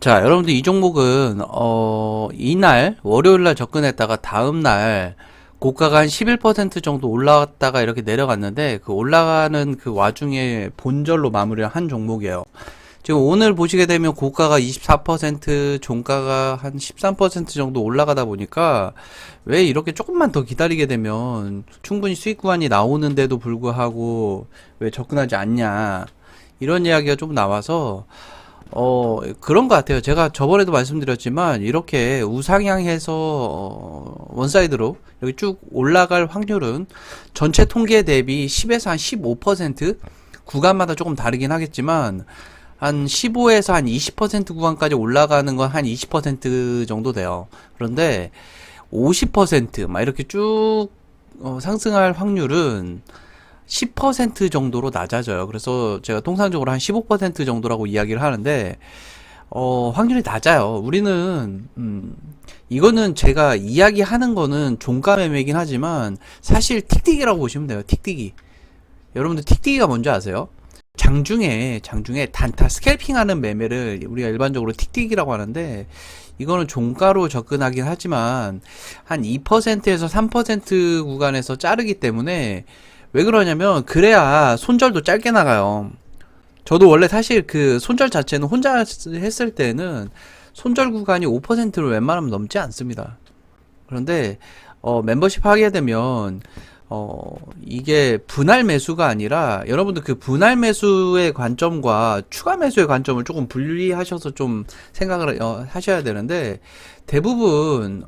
자, 여러분들 이 종목은 이날 월요일 날 접근했다가 다음 날 고가가 한 11% 정도 올라갔다가 이렇게 내려갔는데 그 올라가는 그 와중에 본절로 마무리를 한 종목이에요. 지금 오늘 보시게 되면 고가가 24%, 종가가 한 13% 정도 올라가다 보니까 왜 이렇게 조금만 더 기다리게 되면 충분히 수익 구간이 나오는데도 불구하고 왜 접근하지 않냐, 이런 이야기가 좀 나와서 그런 것 같아요. 제가 저번에도 말씀드렸지만, 이렇게 우상향해서, 원사이드로, 여기 쭉 올라갈 확률은 전체 통계 대비 10에서 한 15%? 구간마다 조금 다르긴 하겠지만, 한 15에서 한 20% 구간까지 올라가는 건 한 20% 정도 돼요. 그런데, 50%, 막 이렇게 쭉, 상승할 확률은 10% 정도로 낮아져요. 그래서 제가 통상적으로 한 15% 정도라고 이야기를 하는데, 확률이 낮아요. 우리는, 이거는 제가 이야기하는 거는 종가 매매이긴 하지만, 사실 틱틱이라고 보시면 돼요. 틱틱이. 여러분들 틱틱이가 뭔지 아세요? 장중에 단타 스캘핑 하는 매매를 우리가 일반적으로 틱틱이라고 하는데, 이거는 종가로 접근하긴 하지만, 한 2%에서 3% 구간에서 자르기 때문에, 왜 그러냐면 그래야 손절도 짧게 나가요. 저도 원래 사실 그 손절 자체는 혼자 했을 때는 손절 구간이 5%를 웬만하면 넘지 않습니다. 그런데 멤버십 하게 되면 이게 분할 매수가 아니라, 여러분들 그 분할 매수의 관점과 추가 매수의 관점을 조금 분리하셔서 좀 생각을 하셔야 되는데, 대부분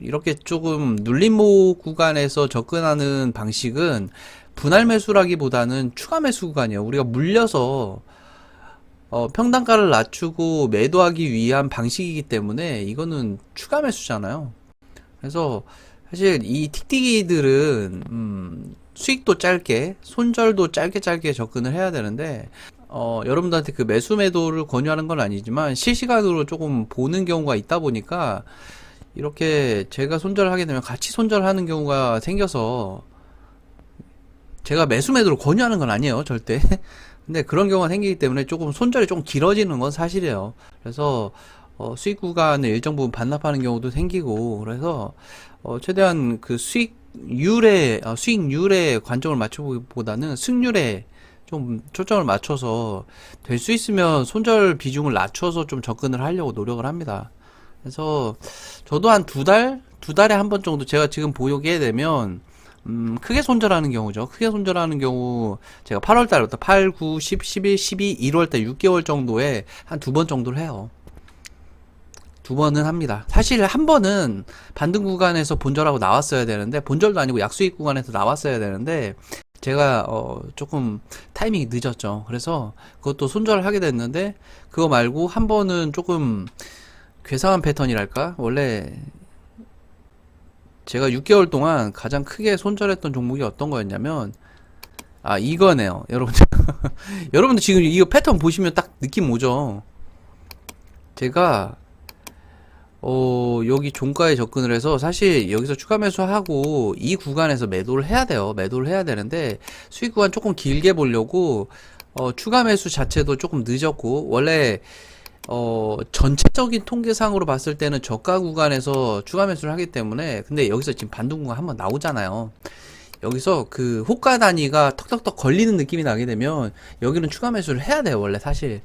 이렇게 조금 눌림목 구간에서 접근하는 방식은 분할 매수라기보다는 추가 매수 구간이에요. 우리가 물려서 평단가를 낮추고 매도하기 위한 방식이기 때문에 이거는 추가 매수잖아요. 그래서 사실 이 틱틱이들은 수익도 짧게, 손절도 짧게 접근을 해야 되는데, 여러분들한테 그 매수 매도를 권유하는 건 아니지만 실시간으로 조금 보는 경우가 있다 보니까 이렇게 제가 손절을 하게 되면 같이 손절하는 경우가 생겨서, 제가 매수 매도를 권유하는 건 아니에요, 절대. 근데 그런 경우가 생기기 때문에 조금 손절이 좀 길어지는 건 사실이에요. 그래서 수익 구간을 일정 부분 반납하는 경우도 생기고, 그래서 최대한 그 수익률에 관점을 맞춰보기보다는 승률에 좀 초점을 맞춰서 될 수 있으면 손절 비중을 낮춰서 좀 접근을 하려고 노력을 합니다. 그래서 저도 한 두 달에 한 번 정도 제가 지금 보게 되면 크게 손절하는 경우죠. 크게 손절하는 경우 제가 8월 달부터 8, 9, 10, 11, 12, 1월 달 6개월 정도에 한 두 번 정도를 해요. 두 번은 합니다. 사실 한 번은 반등 구간에서 본절하고 나왔어야 되는데, 본절도 아니고 약수익 구간에서 나왔어야 되는데, 제가 조금 타이밍이 늦었죠. 그래서 그것도 손절을 하게 됐는데, 그거 말고 한 번은 조금 괴상한 패턴이랄까? 원래 제가 6개월 동안 가장 크게 손절했던 종목이 어떤 거였냐면, 이거네요. 여러분들 여러분들 지금 이거 패턴 보시면 딱 느낌 오죠. 제가 여기 종가에 접근을 해서, 사실 여기서 추가 매수하고 이 구간에서 매도를 해야 돼요. 매도를 해야 되는데, 수익 구간 조금 길게 보려고 추가 매수 자체도 조금 늦었고, 원래 전체적인 통계상으로 봤을 때는 저가 구간에서 추가 매수를 하기 때문에, 근데 여기서 지금 반등 구간 한번 나오잖아요. 여기서 그 호가 단위가 턱턱턱 걸리는 느낌이 나게 되면 여기는 추가 매수를 해야 돼요, 원래 사실.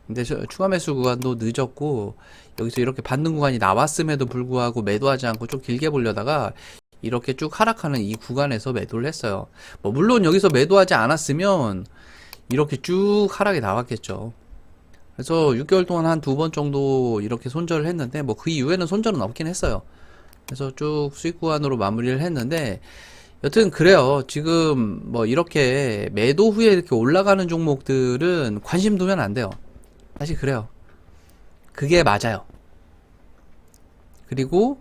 근데 추가 매수 구간도 늦었고, 여기서 이렇게 반등 구간이 나왔음에도 불구하고 매도하지 않고 좀 길게 보려다가 이렇게 쭉 하락하는 이 구간에서 매도를 했어요. 뭐 물론 여기서 매도하지 않았으면 이렇게 쭉 하락이 나왔겠죠. 그래서 6개월 동안 한 두 번 정도 이렇게 손절을 했는데, 뭐 그 이후에는 손절은 없긴 했어요. 그래서 쭉 수익 구간으로 마무리를 했는데, 여튼 그래요. 지금 뭐 이렇게 매도 후에 이렇게 올라가는 종목들은 관심 두면 안 돼요. 사실 그래요. 그게 맞아요. 그리고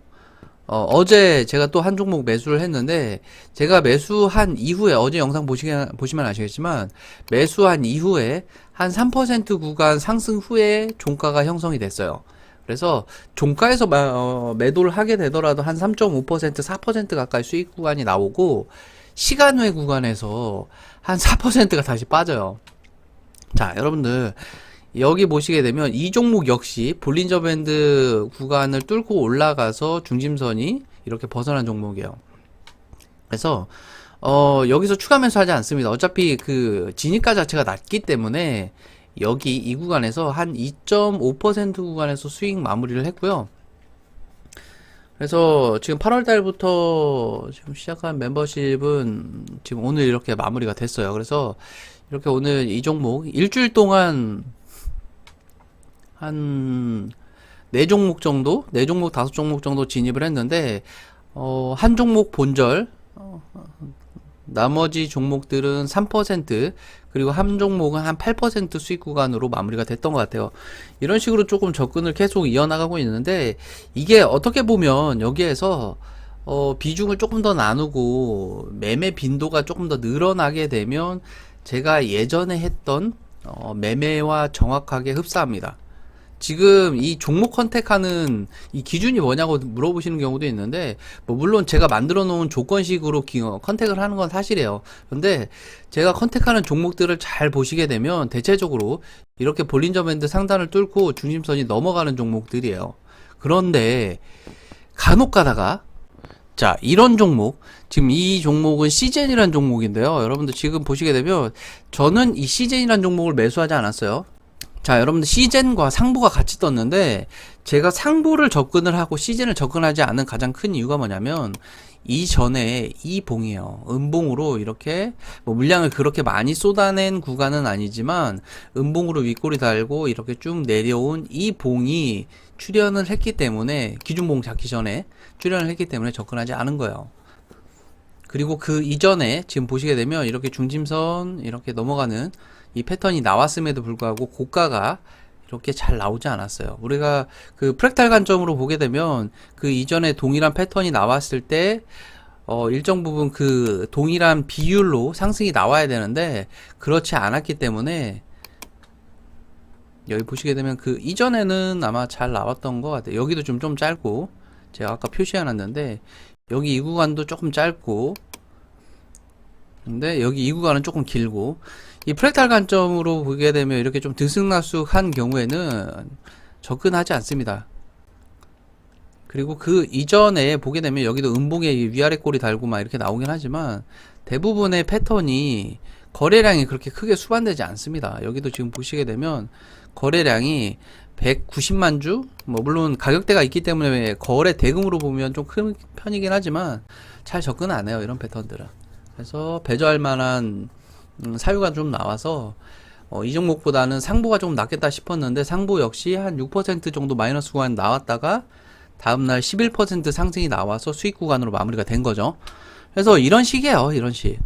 어제 제가 또 한 종목 매수를 했는데, 제가 매수한 이후에, 어제 영상 보시면 아시겠지만, 매수한 이후에 한 3% 구간 상승 후에 종가가 형성이 됐어요. 그래서 종가에서 매도를 하게 되더라도 한 3.5%, 4% 가까이 수익 구간이 나오고, 시간 외 구간에서 한 4%가 다시 빠져요. 자, 여러분들, 여기 보시게 되면 이 종목 역시 볼린저 밴드 구간을 뚫고 올라가서 중심선이 이렇게 벗어난 종목이에요. 그래서 여기서 추가 매수하지 않습니다. 어차피 그 진입가 자체가 낮기 때문에 여기 이 구간에서 한 2.5% 구간에서 수익 마무리를 했고요. 그래서 지금 8월 달부터 지금 시작한 멤버십은 지금 오늘 이렇게 마무리가 됐어요. 그래서 이렇게 오늘 이 종목 일주일 동안 한 4종목 정도, 4종목, 5종목 정도 진입을 했는데, 한 종목 본절, 나머지 종목들은 3%, 그리고 한 종목은 한 8% 수익 구간으로 마무리가 됐던 것 같아요. 이런 식으로 조금 접근을 계속 이어나가고 있는데, 이게 어떻게 보면 여기에서, 비중을 조금 더 나누고, 매매 빈도가 조금 더 늘어나게 되면, 제가 예전에 했던, 매매와 정확하게 흡사합니다. 지금 이 종목 컨택하는 이 기준이 뭐냐고 물어보시는 경우도 있는데, 뭐 물론 제가 만들어 놓은 조건식으로 컨택을 하는 건 사실이에요. 근데 제가 컨택하는 종목들을 잘 보시게 되면 대체적으로 이렇게 볼린저 밴드 상단을 뚫고 중심선이 넘어가는 종목들이에요. 그런데 간혹 가다가 자, 이런 종목, 지금 이 종목은 시젠이라는 종목인데요. 여러분들 지금 보시게 되면 저는 이 시젠이라는 종목을 매수하지 않았어요. 자, 여러분들 시젠과 상부가 같이 떴는데 제가 상부를 접근을 하고 시젠을 접근하지 않은 가장 큰 이유가 뭐냐면 이전에 이 봉이에요. 음봉으로 이렇게 뭐 물량을 그렇게 많이 쏟아낸 구간은 아니지만 음봉으로 윗꼬리 달고 이렇게 쭉 내려온 이 봉이 출현을 했기 때문에 기준봉 잡기 전에 출현을 했기 때문에 접근하지 않은 거예요. 그리고 그 이전에 지금 보시게 되면 이렇게 중심선 이렇게 넘어가는 이 패턴이 나왔음에도 불구하고 고가가 이렇게 잘 나오지 않았어요. 우리가 그 프랙탈 관점으로 보게 되면 그 이전에 동일한 패턴이 나왔을 때 일정 부분 그 동일한 비율로 상승이 나와야 되는데 그렇지 않았기 때문에 여기 보시게 되면 그 이전에는 아마 잘 나왔던 것 같아요. 여기도 좀 짧고 제가 아까 표시해 놨는데 여기 이 구간도 조금 짧고 근데 여기 이 구간은 조금 길고 이 프랙탈 관점으로 보게 되면 이렇게 좀 들쑥날쑥한 경우에는 접근하지 않습니다. 그리고 그 이전에 보게 되면 여기도 음봉에 위아래 꼬리 달고 막 이렇게 나오긴 하지만 대부분의 패턴이 거래량이 그렇게 크게 수반되지 않습니다. 여기도 지금 보시게 되면 거래량이 190만 주? 뭐 물론 가격대가 있기 때문에 거래 대금으로 보면 좀 큰 편이긴 하지만 잘 접근 안 해요. 이런 패턴들은. 그래서 배저할 만한 사유가 좀 나와서 이 종목보다는 상부가 좀 낫겠다 싶었는데 상부 역시 한 6% 정도 마이너스 구간 나왔다가 다음날 11% 상승이 나와서 수익 구간으로 마무리가 된 거죠. 그래서 이런 식이에요. 이런 식으로.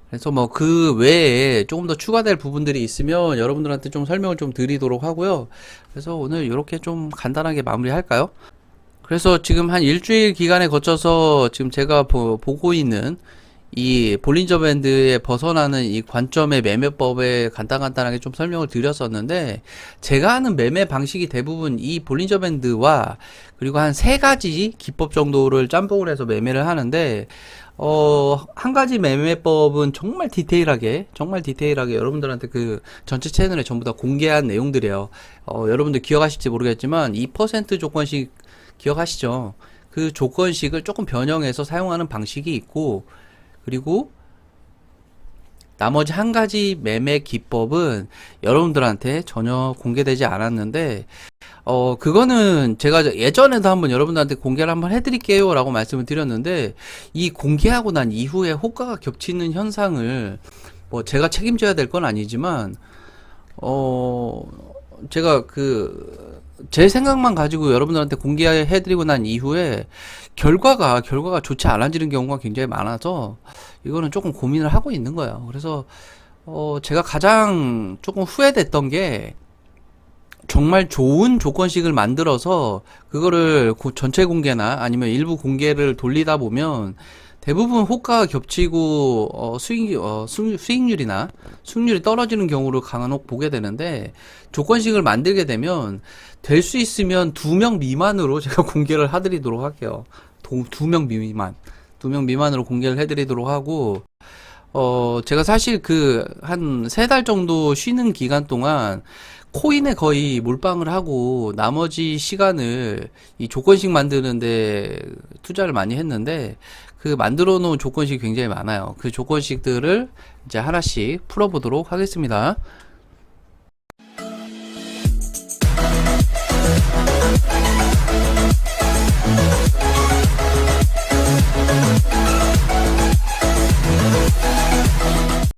그래서 뭐 그 외에 조금 더 추가될 부분들이 있으면 여러분들한테 좀 설명을 좀 드리도록 하고요. 그래서 오늘 이렇게 좀 간단하게 마무리할까요? 그래서 지금 한 일주일 기간에 거쳐서 지금 제가 보고 있는 이 볼린저 밴드에 벗어나는 이 관점의 매매법에 간단하게 좀 설명을 드렸었는데 제가 하는 매매 방식이 대부분 이 볼린저 밴드와 그리고 한 3가지 기법 정도를 짬뽕을 해서 매매를 하는데 한 가지 매매법은 정말 디테일하게 여러분들한테 그 전체 채널에 전부 다 공개한 내용들이에요. 여러분들 기억하실지 모르겠지만 2% 조건식 기억하시죠? 그 조건식을 조금 변형해서 사용하는 방식이 있고 그리고 나머지 한 가지 매매 기법은 여러분들한테 전혀 공개되지 않았는데 그거는 제가 예전에도 한번 여러분들한테 공개를 한번 해드릴게요 라고 말씀을 드렸는데 이 공개하고 난 이후에 호가가 겹치는 현상을 뭐 제가 책임져야 될 건 아니지만 제가 제 생각만 가지고 여러분들한테 공개해드리고 난 이후에 결과가 좋지 않아지는 경우가 굉장히 많아서 이거는 조금 고민을 하고 있는 거예요. 그래서 제가 가장 조금 후회됐던 게 정말 좋은 조건식을 만들어서 그거를 전체 공개나 아니면 일부 공개를 돌리다 보면 대부분 호가가 겹치고 수익률이나 수익률이 떨어지는 경우를 간혹 보게 되는데 조건식을 만들게 되면 될 수 있으면 2명 미만으로 제가 공개를 해드리도록 할게요. 2명 미만으로 공개를 해드리도록 하고 제가 사실 그 한 세 달 정도 쉬는 기간 동안 코인에 거의 몰빵을 하고 나머지 시간을 이 조건식 만드는데 투자를 많이 했는데 그 만들어 놓은 조건식이 굉장히 많아요. 그 조건식들을 이제 하나씩 풀어보도록 하겠습니다.